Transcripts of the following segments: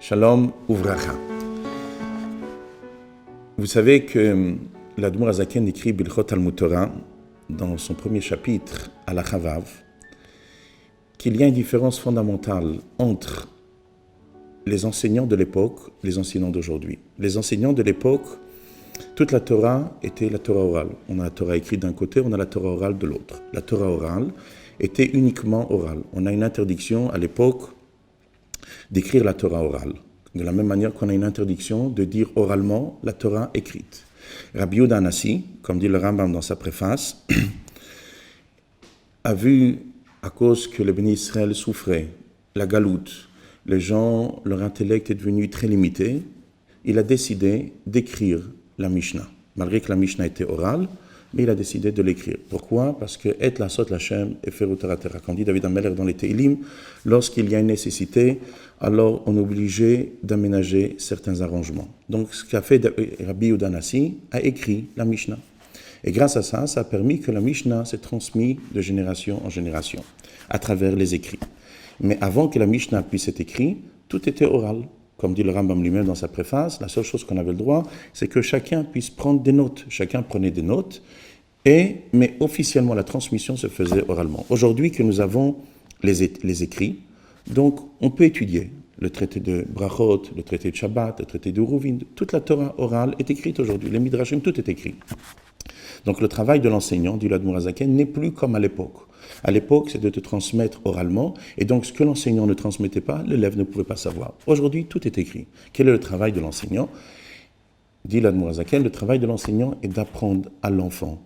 Shalom Uvracha. Vous savez que l'Admour Hazaken écrit Bilchot Talmud Torah dans son premier chapitre à la Chavav qu'il y a une différence fondamentale entre les enseignants de l'époque et les enseignants d'aujourd'hui. Les enseignants de l'époque, toute la Torah était la Torah orale. On a la Torah écrite d'un côté, on a la Torah orale de l'autre. La Torah orale était uniquement orale. On a une interdiction à l'époque d'écrire la Torah orale, de la même manière qu'on a une interdiction de dire oralement la Torah écrite. Rabbi Yehuda Hanassi, comme dit le Rambam dans sa préface, a vu, à cause que le béni Israël souffrait, la galoute, les gens, leur intellect est devenu très limité, il a décidé d'écrire la Mishnah. Malgré que la Mishnah était orale, mais il a décidé de l'écrire. Pourquoi? Parce que « Et la sot Lachem et ferutaratera » comme dit David Ameller dans les Teilim, lorsqu'il y a une nécessité, alors on est obligé d'aménager certains arrangements. Donc ce qu'a fait Rabbi Yehuda Hanassi, a écrit la Mishnah. Et grâce à ça, ça a permis que la Mishnah s'est transmise de génération en génération, à travers les écrits. Mais avant que la Mishnah puisse être écrite, tout était oral. Comme dit le Rambam lui-même dans sa préface, la seule chose qu'on avait le droit, c'est que chacun puisse prendre des notes. Chacun prenait des notes, mais officiellement la transmission se faisait oralement. Aujourd'hui que nous avons les écrits, donc on peut étudier le traité de Brachot, le traité de Shabbat, le traité de Uruvin, toute la Torah orale est écrite aujourd'hui, les Midrashim, tout est écrit. Donc le travail de l'enseignant, dit l'Admour Hazaken, n'est plus comme à l'époque. À l'époque, c'est de te transmettre oralement, et donc ce que l'enseignant ne transmettait pas, l'élève ne pouvait pas savoir. Aujourd'hui, tout est écrit. Quel est le travail de l'enseignant? Dit l'Admour Hazaken, le travail de l'enseignant est d'apprendre à l'enfant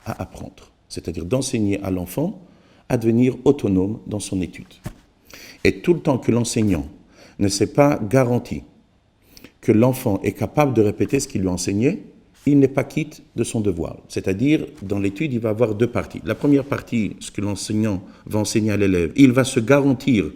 à apprendre, c'est-à-dire d'enseigner à l'enfant à devenir autonome dans son étude. Et tout le temps que l'enseignant ne s'est pas garanti que l'enfant est capable de répéter ce qu'il lui a enseigné, il n'est pas quitte de son devoir. C'est-à-dire, dans l'étude, il va avoir deux parties. La première partie, ce que l'enseignant va enseigner à l'élève, il va se garantir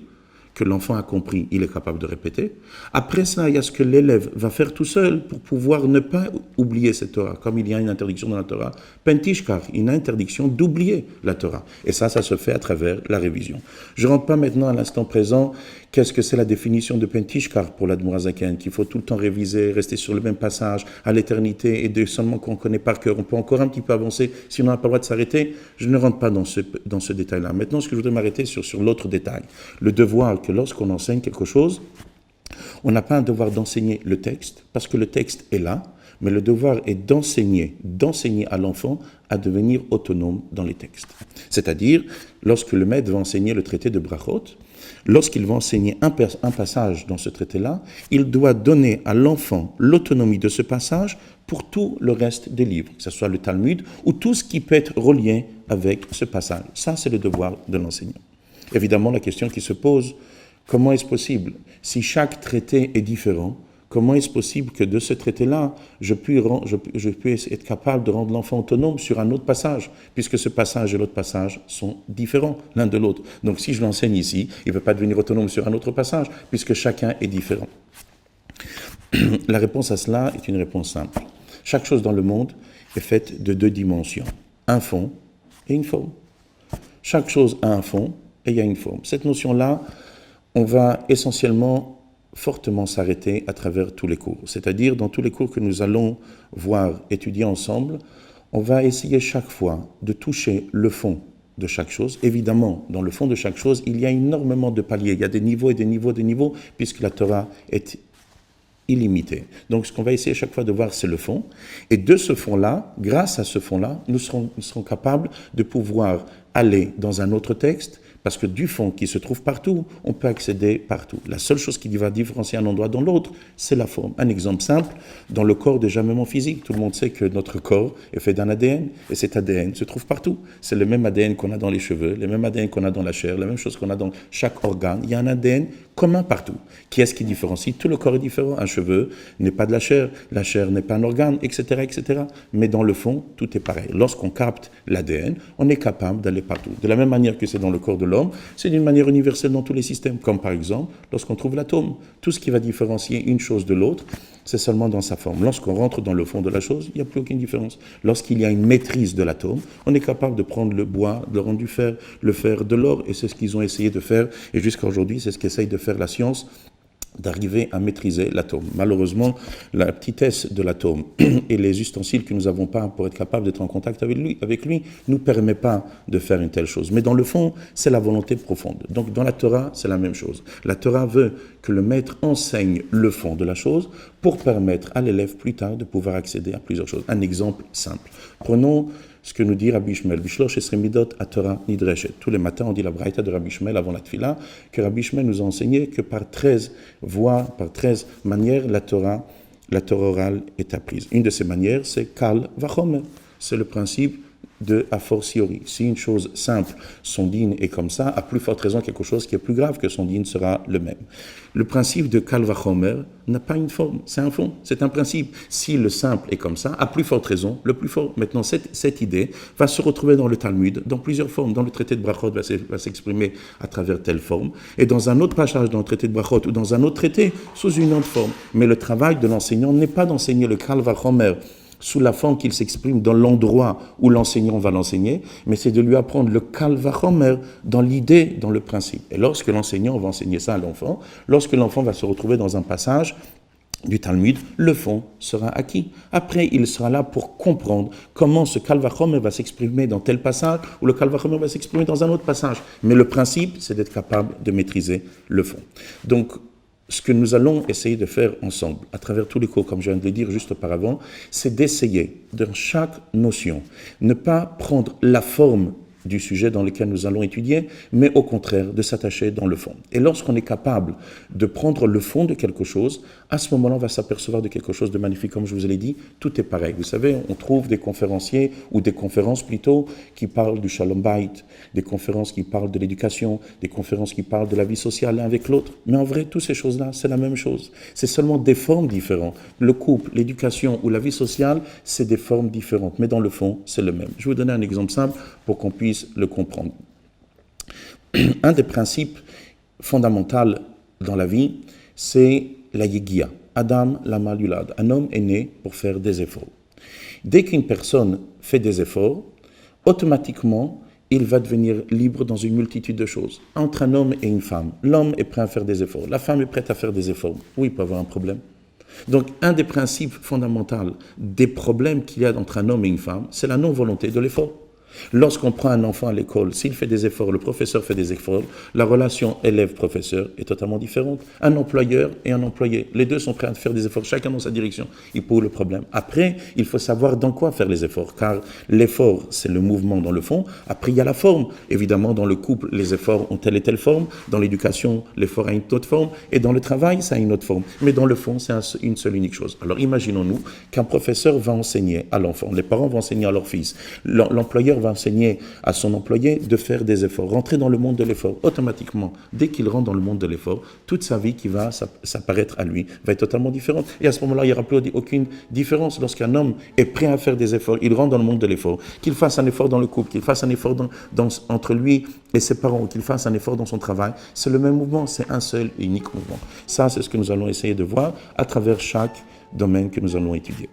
que l'enfant a compris, il est capable de répéter. Après ça, il y a ce que l'élève va faire tout seul pour pouvoir ne pas oublier cette Torah. Comme il y a une interdiction dans la Torah, pentishkar, une interdiction d'oublier la Torah. Et ça se fait à travers la révision. Je ne rentre pas maintenant à l'instant présent, qu'est-ce que c'est la définition de pentishkar pour l'Admour Hazaken, qu'il faut tout le temps réviser, rester sur le même passage à l'éternité, et de seulement qu'on connaît par cœur. On peut encore un petit peu avancer, si on n'a pas le droit de s'arrêter. Je ne rentre pas dans ce détail-là. Maintenant, ce que je voudrais m'arrêter sur l'autre détail, le devoir que lorsqu'on enseigne quelque chose, on n'a pas un devoir d'enseigner le texte, parce que le texte est là, mais le devoir est d'enseigner à l'enfant à devenir autonome dans les textes. C'est-à-dire, lorsque le maître va enseigner le traité de Brachot, lorsqu'il va enseigner un passage dans ce traité-là, il doit donner à l'enfant l'autonomie de ce passage pour tout le reste des livres, que ce soit le Talmud ou tout ce qui peut être relié avec ce passage. Ça, c'est le devoir de l'enseignant. Évidemment, la question qui se pose, comment est-ce possible? Si chaque traité est différent, comment est-ce possible que de ce traité-là, je puisse être capable de rendre l'enfant autonome sur un autre passage, puisque ce passage et l'autre passage sont différents l'un de l'autre. Donc si je l'enseigne ici, il ne peut pas devenir autonome sur un autre passage, puisque chacun est différent. La réponse à cela est une réponse simple. Chaque chose dans le monde est faite de deux dimensions, un fond et une forme. Chaque chose a un fond et il y a une forme. Cette notion-là, on va essentiellement fortement s'arrêter à travers tous les cours. C'est-à-dire, dans tous les cours que nous allons voir, étudier ensemble, on va essayer chaque fois de toucher le fond de chaque chose. Évidemment, dans le fond de chaque chose, il y a énormément de paliers. Il y a des niveaux et des niveaux, puisque la Torah est illimitée. Donc, ce qu'on va essayer chaque fois de voir, c'est le fond. Et de ce fond-là, grâce à ce fond-là, nous serons capables de pouvoir aller dans un autre texte, parce que du fond qui se trouve partout, on peut accéder partout. La seule chose qui va différencier un endroit dans l'autre, c'est la forme. Un exemple simple, dans le corps déjà même en physique, tout le monde sait que notre corps est fait d'un ADN, et cet ADN se trouve partout. C'est le même ADN qu'on a dans les cheveux, le même ADN qu'on a dans la chair, la même chose qu'on a dans chaque organe. Il y a un ADN commun partout. Qui est-ce qui différencie? Tout le corps est différent. Un cheveu n'est pas de la chair n'est pas un organe, etc., etc. Mais dans le fond, tout est pareil. Lorsqu'on capte l'ADN, on est capable d'aller partout. De la même manière que c'est dans le corps de l'homme, c'est d'une manière universelle dans tous les systèmes. Comme par exemple, lorsqu'on trouve l'atome. Tout ce qui va différencier une chose de l'autre, c'est seulement dans sa forme. Lorsqu'on rentre dans le fond de la chose, il n'y a plus aucune différence. Lorsqu'il y a une maîtrise de l'atome, on est capable de prendre le bois, de rendre du fer, le fer de l'or, et c'est ce qu'ils ont essayé de faire, et jusqu'à aujourd'hui, c'est ce qu'essaye de faire la science d'arriver à maîtriser l'atome. Malheureusement, la petitesse de l'atome et les ustensiles que nous n'avons pas pour être capables d'être en contact avec lui nous permet pas de faire une telle chose. Mais dans le fond, c'est la volonté profonde. Donc dans la Torah, c'est la même chose. La Torah veut que le maître enseigne le fond de la chose pour permettre à l'élève plus tard de pouvoir accéder à plusieurs choses. Un exemple simple. Prenons ce que nous dit Rabbi Ishmael, Bishlosh Esrei Midot HaTorah Nidreshet. Tous les matins, on dit la braïta de Rabbi Ishmael avant la tfila, que Rabbi Ishmael nous a enseigné que par 13 voies, par 13 manières, la Torah orale est apprise. Une de ces manières, c'est Kal Vachomer. C'est le principe de a fortiori. Si une chose simple, son dîne est comme ça, à plus forte raison, quelque chose qui est plus grave que son dîne sera le même. Le principe de Kal Vachomer n'a pas une forme, c'est un fond, c'est un principe. Si le simple est comme ça, à plus forte raison, le plus fort. Maintenant, cette idée va se retrouver dans le Talmud, dans plusieurs formes. Dans le traité de Brachot, va s'exprimer à travers telle forme, et dans un autre passage dans le traité de Brachot, ou dans un autre traité, sous une autre forme. Mais le travail de l'enseignant n'est pas d'enseigner le Kal Vachomer sous la forme qu'il s'exprime dans l'endroit où l'enseignant va l'enseigner, mais c'est de lui apprendre le Kal Vachomer dans l'idée, dans le principe. Et lorsque l'enseignant va enseigner ça à l'enfant, lorsque l'enfant va se retrouver dans un passage du Talmud, le fond sera acquis. Après, il sera là pour comprendre comment ce Kal Vachomer va s'exprimer dans tel passage ou le Kal Vachomer va s'exprimer dans un autre passage. Mais le principe, c'est d'être capable de maîtriser le fond. Donc, ce que nous allons essayer de faire ensemble, à travers tous les cours, comme je viens de le dire juste auparavant, c'est d'essayer, dans chaque notion, ne pas prendre la forme du sujet dans lequel nous allons étudier, mais au contraire de s'attacher dans le fond. Et lorsqu'on est capable de prendre le fond de quelque chose, à ce moment-là, on va s'apercevoir de quelque chose de magnifique. Comme je vous l'ai dit, tout est pareil. Vous savez, on trouve des conférenciers, ou des conférences plutôt, qui parlent du Shalom Bayit, des conférences qui parlent de l'éducation, des conférences qui parlent de la vie sociale l'un avec l'autre. Mais en vrai, toutes ces choses-là, c'est la même chose. C'est seulement des formes différentes. Le couple, l'éducation ou la vie sociale, c'est des formes différentes. Mais dans le fond, c'est le même. Je vais vous donner un exemple simple pour qu'on puisse le comprendre. Un des principes fondamentaux dans la vie, c'est la yegia. Adam lama yulad. Un homme est né pour faire des efforts. Dès qu'une personne fait des efforts, automatiquement, il va devenir libre dans une multitude de choses. Entre un homme et une femme, l'homme est prêt à faire des efforts. La femme est prête à faire des efforts. Oui, il peut avoir un problème. Donc, un des principes fondamentaux des problèmes qu'il y a entre un homme et une femme, c'est la non-volonté de l'effort. Lorsqu'on prend un enfant à l'école, s'il fait des efforts, le professeur fait des efforts, la relation élève-professeur est totalement différente. Un employeur et un employé, les deux sont prêts à faire des efforts, chacun dans sa direction. Il pose le problème. Après, il faut savoir dans quoi faire les efforts, car l'effort, c'est le mouvement dans le fond. Après, il y a la forme. Évidemment, dans le couple, les efforts ont telle et telle forme. Dans l'éducation, l'effort a une autre forme. Et dans le travail, ça a une autre forme. Mais dans le fond, c'est une seule unique chose. Alors, imaginons-nous qu'un professeur va enseigner à l'enfant. Les parents vont enseigner à leur fils. L'employeur va enseigner à son employé de faire des efforts, rentrer dans le monde de l'effort. Automatiquement, dès qu'il rentre dans le monde de l'effort, toute sa vie qui va s'apparaître à lui va être totalement différente. Et à ce moment-là, il n'y aura plus aucune différence. Lorsqu'un homme est prêt à faire des efforts, il rentre dans le monde de l'effort, qu'il fasse un effort dans le couple, qu'il fasse un effort entre lui et ses parents, qu'il fasse un effort dans son travail, c'est le même mouvement, c'est un seul et unique mouvement. Ça, c'est ce que nous allons essayer de voir à travers chaque domaine que nous allons étudier.